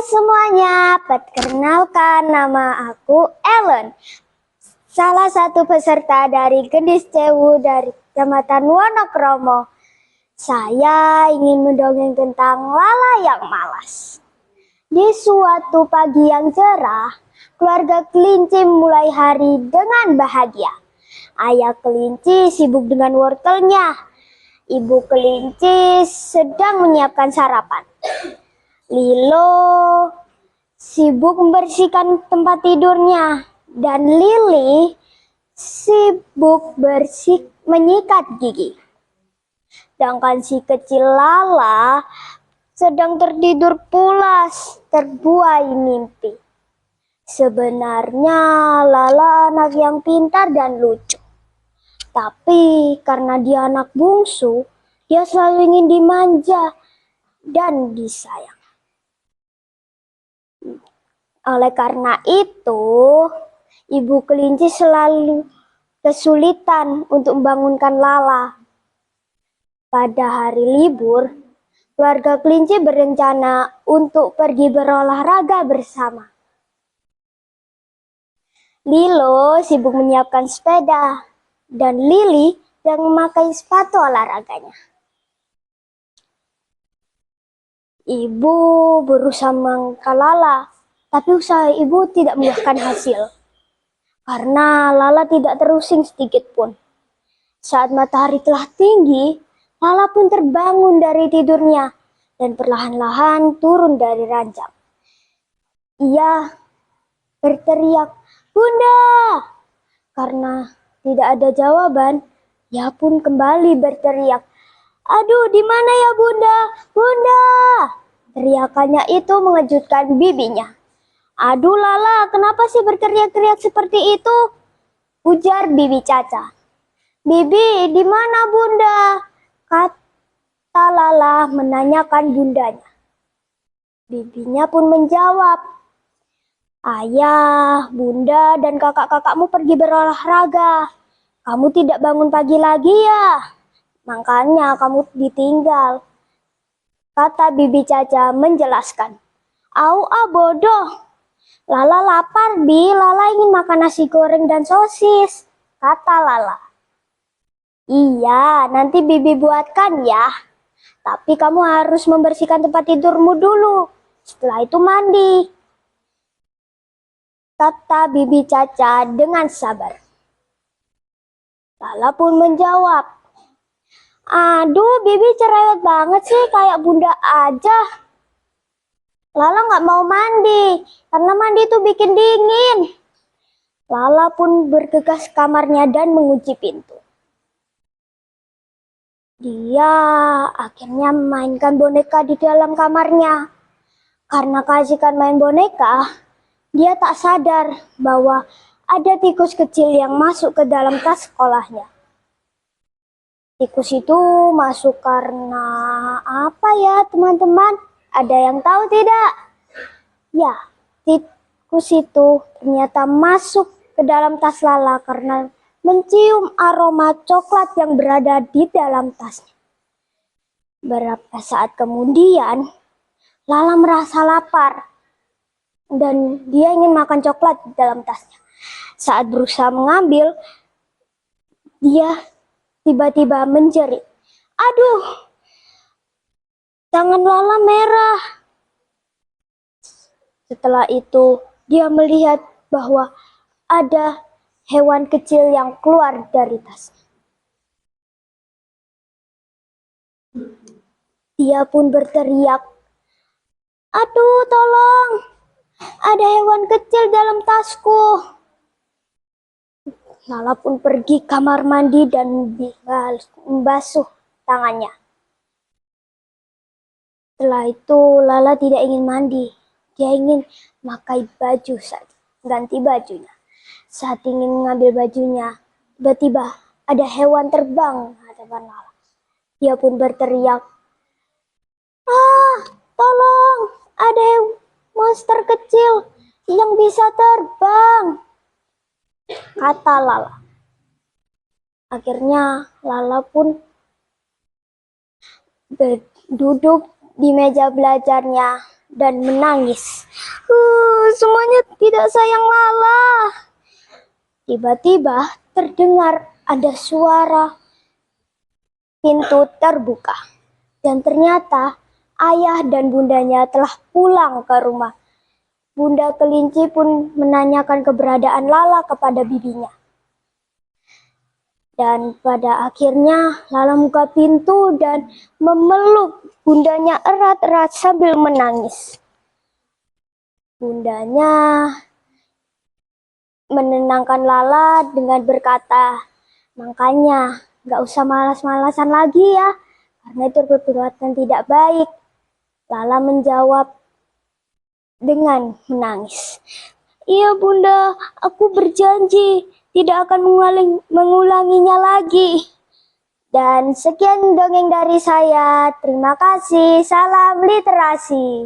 semuanya, perkenalkan nama aku Ellen, salah satu peserta dari Gendis Cewu dari Kecamatan Wonokromo. Saya ingin mendongeng tentang Lala yang malas. Di suatu pagi yang cerah, keluarga kelinci mulai hari dengan bahagia. Ayah kelinci sibuk dengan wortelnya. Ibu kelinci sedang menyiapkan sarapan. Lilo sibuk membersihkan tempat tidurnya dan Lili sibuk menyikat gigi. Sedangkan si kecil Lala sedang tertidur pulas, terbuai mimpi. Sebenarnya Lala anak yang pintar dan lucu. Tapi karena dia anak bungsu, dia selalu ingin dimanja dan disayang. Oleh karena itu, ibu kelinci selalu kesulitan untuk membangunkan Lala. Pada hari libur, keluarga kelinci berencana untuk pergi berolahraga bersama. Lilo sibuk menyiapkan sepeda, dan Lili sedang memakai sepatu olahraganya. Ibu berusaha mengangkat Lala, tapi usaha ibu tidak membuahkan hasil. Karena Lala tidak terusing sedikit pun. Saat matahari telah tinggi, Lala pun terbangun dari tidurnya dan perlahan-lahan turun dari ranjang. Ia berteriak, "Bunda!" Karena tidak ada jawaban, ia pun kembali berteriak, "Aduh, di mana ya Bunda? Bunda!" Teriakannya itu mengejutkan bibinya. "Aduh Lala, kenapa sih berteriak-teriak seperti itu?" ujar Bibi Caca. "Bibi, di mana Bunda?" kata Lala menanyakan bundanya. Bibinya pun menjawab, "Ayah, Bunda, dan kakak-kakakmu pergi berolahraga. Kamu tidak bangun pagi lagi ya? Makanya kamu ditinggal," kata Bibi Caca menjelaskan. "Au, bodoh. Lala lapar, Bi. Lala ingin makan nasi goreng dan sosis," kata Lala. "Iya, nanti Bibi buatkan ya. Tapi kamu harus membersihkan tempat tidurmu dulu. Setelah itu mandi," kata Bibi Caca dengan sabar. Lala pun menjawab, "Aduh, Bibi cerewet banget sih, kayak Bunda aja. Lala nggak mau mandi, karena mandi itu bikin dingin." Lala pun bergegas ke kamarnya dan mengunci pintu. Dia akhirnya memainkan boneka di dalam kamarnya. Karena keasikan main boneka, dia tak sadar bahwa ada tikus kecil yang masuk ke dalam tas sekolahnya. Tikus itu masuk karena apa ya teman-teman? Ada yang tahu tidak? Ya, tikus itu ternyata masuk ke dalam tas Lala karena mencium aroma coklat yang berada di dalam tasnya. Beberapa saat kemudian, Lala merasa lapar dan dia ingin makan coklat di dalam tasnya. Saat berusaha mengambil, dia tiba-tiba menjerit, "Aduh, tangan Lala merah." Setelah itu, dia melihat bahwa ada hewan kecil yang keluar dari tasnya. Dia pun berteriak, "Aduh, tolong! Ada hewan kecil dalam tasku." Lala pun pergi kamar mandi dan membasuh tangannya. Setelah itu, Lala tidak ingin mandi. Dia ingin memakai baju saja, ganti bajunya. Saat ingin mengambil bajunya, tiba-tiba ada hewan terbang di hadapan Lala. Dia pun berteriak, "Ah, tolong! Ada monster kecil yang bisa terbang," kata Lala. Akhirnya Lala pun duduk di meja belajarnya dan menangis. Semuanya tidak sayang Lala. Tiba-tiba terdengar ada suara pintu terbuka. Dan ternyata ayah dan bundanya telah pulang ke rumah. Bunda kelinci pun menanyakan keberadaan Lala kepada bibinya. Dan pada akhirnya Lala buka pintu dan memeluk bundanya erat-erat sambil menangis. Bundanya menenangkan Lala dengan berkata, "Makanya gak usah malas-malasan lagi ya, karena itu perbuatan tidak baik." Lala menjawab dengan menangis, "Iya bunda, aku berjanji tidak akan mengulanginya lagi." Dan sekian dongeng dari saya. Terima kasih. Salam literasi.